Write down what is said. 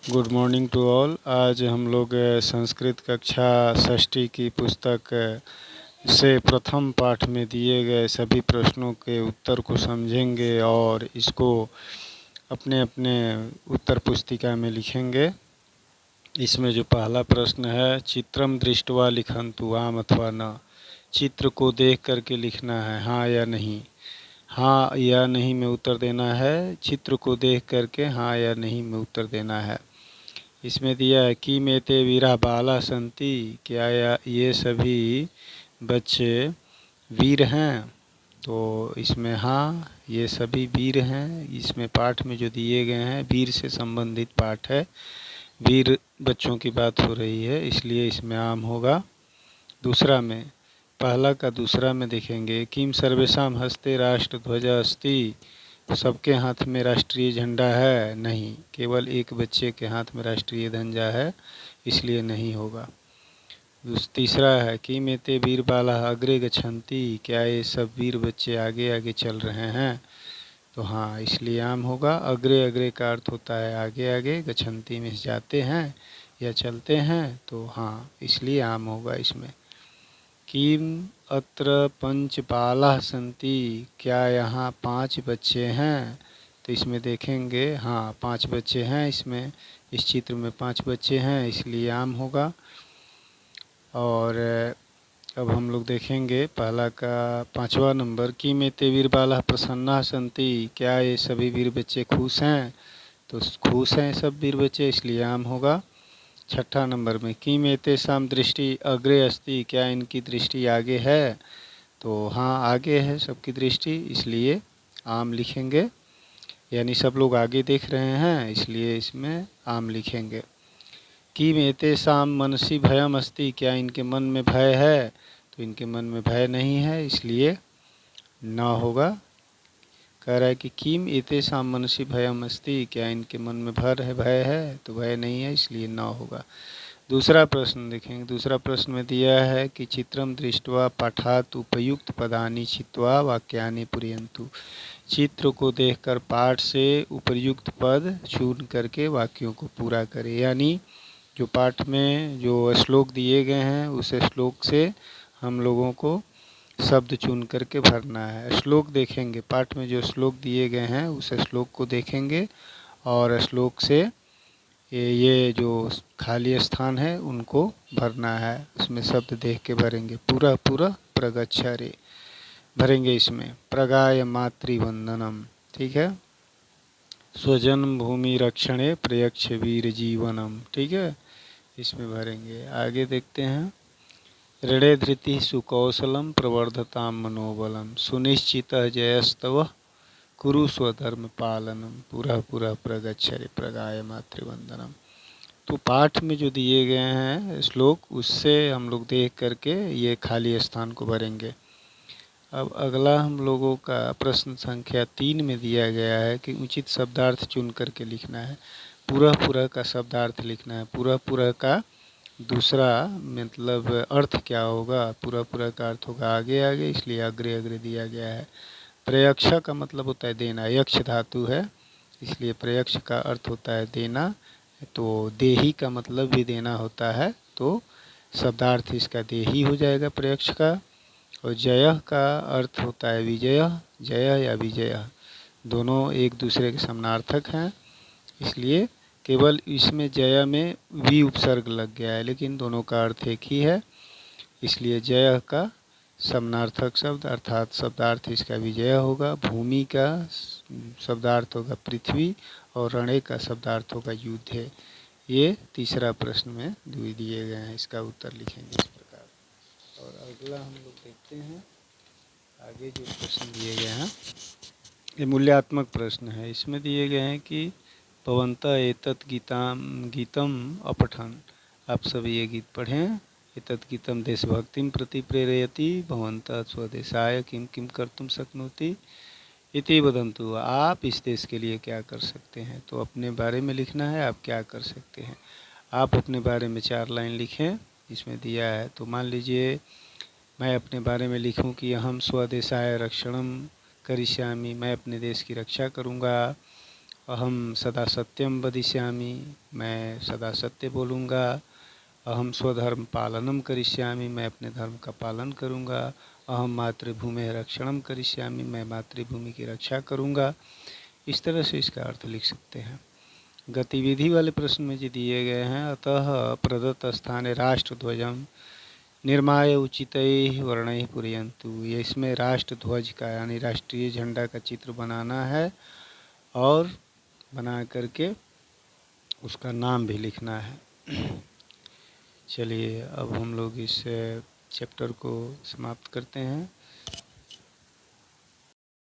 Good morning to all. आज हम लोग संस्कृत कक्षा षष्ठी की पुस्तक से प्रथम पाठ में दिए गए सभी प्रश्नों के उत्तर को समझेंगे और इसको अपने अपने उत्तर पुस्तिका में लिखेंगे। इसमें जो पहला प्रश्न है, चित्रम दृष्ट्वा लिखन्तु आम अथवा न। चित्र को देख करके लिखना है, हाँ या नहीं। हाँ या नहीं में उत्तर देना है। चित्र को देख करके हाँ या नहीं में उत्तर देना है। इसमें दिया है कि मेते वीरा बाला संति, क्या ये सभी बच्चे वीर हैं। तो इसमें हाँ, ये सभी वीर हैं। इसमें पाठ में जो दिए गए हैं वीर से संबंधित पाठ है, वीर बच्चों की बात हो रही है, इसलिए इसमें आम होगा। दूसरा में, पहला का दूसरा में देखेंगे, किम सर्वेषां हस्ते राष्ट्र ध्वजा अस्ति। सबके हाथ में राष्ट्रीय झंडा है, नहीं, केवल एक बच्चे के हाथ में राष्ट्रीय झंडा है, इसलिए नहीं होगा। तीसरा है कि मेते वीर बाला अग्रे गच्छन्ति, क्या ये सब वीर बच्चे आगे आगे चल रहे हैं। तो हाँ, इसलिए आम होगा। अग्रे अग्रे का अर्थ होता है आगे आगे, गच्छन्ति में जाते हैं या चलते हैं, तो हाँ, इसलिए आम होगा इसमें। किम अत्र पंच बालाः सन्ति, क्या यहाँ 5 बच्चे हैं। तो इसमें देखेंगे हाँ 5 बच्चे हैं, इसमें इस चित्र में 5 बच्चे हैं, इसलिए आम होगा। और अब हम लोग देखेंगे पहला का 5वां नंबर, कि मेते वीर बालाः प्रसन्नाः सन्ति, क्या ये सभी वीर बच्चे खुश हैं। तो खुश हैं सब वीर बच्चे, इसलिए आम होगा। 6ठा नंबर में, किम एतेषां दृष्टि अग्रे अस्ति, क्या इनकी दृष्टि आगे है। तो हाँ, आगे है सबकी दृष्टि, इसलिए आम लिखेंगे, यानी सब लोग आगे देख रहे हैं, इसलिए इसमें आम लिखेंगे। किम एतेषां मनसि भयम् अस्ति, क्या इनके मन में भय है। तो इनके मन में भय नहीं है, इसलिए न होगा। कह रहा है कि किम एतेषां मनसि भयम् अस्ति, क्या इनके मन में भय है, तो भय नहीं है, इसलिए न होगा। दूसरा प्रश्न देखेंगे। दूसरा प्रश्न में दिया है कि चित्रम दृष्ट्वा पाठात् उपयुक्त पदानि छित्त्वा वाक्यानि पूरयन्तु। चित्र को देखकर पाठ से उपयुक्त पद चुन करके वाक्यों को पूरा करें, यानी जो पाठ में जो श्लोक दिए गए हैं उस श्लोक से हम लोगों को शब्द चुन करके भरना है। श्लोक देखेंगे, पाठ में जो श्लोक दिए गए हैं उस श्लोक को देखेंगे और श्लोक से ये जो खाली स्थान है उनको भरना है, उसमें शब्द देख के भरेंगे। पूरा पूरा प्रगच्छरे भरेंगे, इसमें प्रगाय मातृवंदनम, ठीक है। स्वजन्म भूमि रक्षणे प्रयक्ष वीर जीवनम, ठीक है, इसमें भरेंगे। आगे देखते हैं, ऋणे धृति सुकौशलम प्रवर्धताम मनोबलम, सुनिश्चितः जयस्तव कुरु स्वधर्म पालनम, पूरा पूरा प्रगच्छरे प्रगाय मातृवंदनम। तो पाठ में जो दिए गए हैं श्लोक, उससे हम लोग देख करके ये खाली स्थान को भरेंगे। अब अगला हम लोगों का प्रश्न संख्या 3 में दिया गया है कि उचित शब्दार्थ चुन करके लिखना है। पूरा पूरा का शब्दार्थ लिखना है। पूरा पूरा का दूसरा मतलब अर्थ क्या होगा। पूरा पूरा का अर्थ होगा आगे आगे, इसलिए अग्रे अग्रे दिया गया है। प्रयक्ष का मतलब होता है देना, यक्ष धातु है, इसलिए प्रयक्ष का अर्थ होता है देना। तो देही का मतलब भी देना होता है, तो शब्दार्थ इसका देही हो जाएगा प्रयक्ष का। और जय का अर्थ होता है विजय, जय या विजय दोनों एक दूसरे के समानार्थक हैं, इसलिए केवल इसमें जय में वी उपसर्ग लग गया है, लेकिन दोनों का अर्थ एक ही है, इसलिए जय का समानार्थक शब्द अर्थात शब्दार्थ इसका विजय होगा। भूमि का शब्दार्थ होगा पृथ्वी और रणे का शब्दार्थ होगा युद्ध है। ये तीसरा प्रश्न में दिए गए हैं, इसका उत्तर लिखेंगे इस प्रकार। और अगला हम लोग देखते हैं, आगे जो प्रश्न दिए गए हैं ये मूल्यात्मक प्रश्न है। इसमें दिए गए हैं कि भवन्तः एतत् गीतम अपठन्, आप सभी ये गीत पढ़ें। एतत् गीतम देशभक्तिं प्रति प्रेरयति, भवन्तः स्वदेशाय किं किं कर्तुं शक्नोति इति वदन्तु, आप इस देश के लिए क्या कर सकते हैं। तो अपने बारे में लिखना है, आप क्या कर सकते हैं। आप अपने बारे में 4 लाइन लिखें, इसमें दिया है। तो मान लीजिए मैं अपने बारे में लिखूं कि अहम स्वदेशाय रक्षणम करिष्यामि, मैं अपने देश की रक्षा करूंगा। अहम सदा सत्यम वदिष्यामि, मैं सदा सत्य बोलूँगा। अहम स्वधर्म पालनम करिष्यामि, मैं अपने धर्म का पालन करूँगा। अहम मातृभूमि रक्षणम करिष्यामि, मैं मातृभूमि की रक्षा करूँगा। इस तरह से इसका अर्थ लिख सकते हैं। गतिविधि वाले प्रश्न में जो दिए गए हैं, अतः प्रदत्त स्थाने राष्ट्रध्वजम निर्माय उचितैः वर्णैः पूरयन्तु, ये इसमें राष्ट्रध्वज का यानी राष्ट्रीय झंडा का चित्र बनाना है और बना करके उसका नाम भी लिखना है। चलिए अब हम लोग इस चैप्टर को समाप्त करते हैं।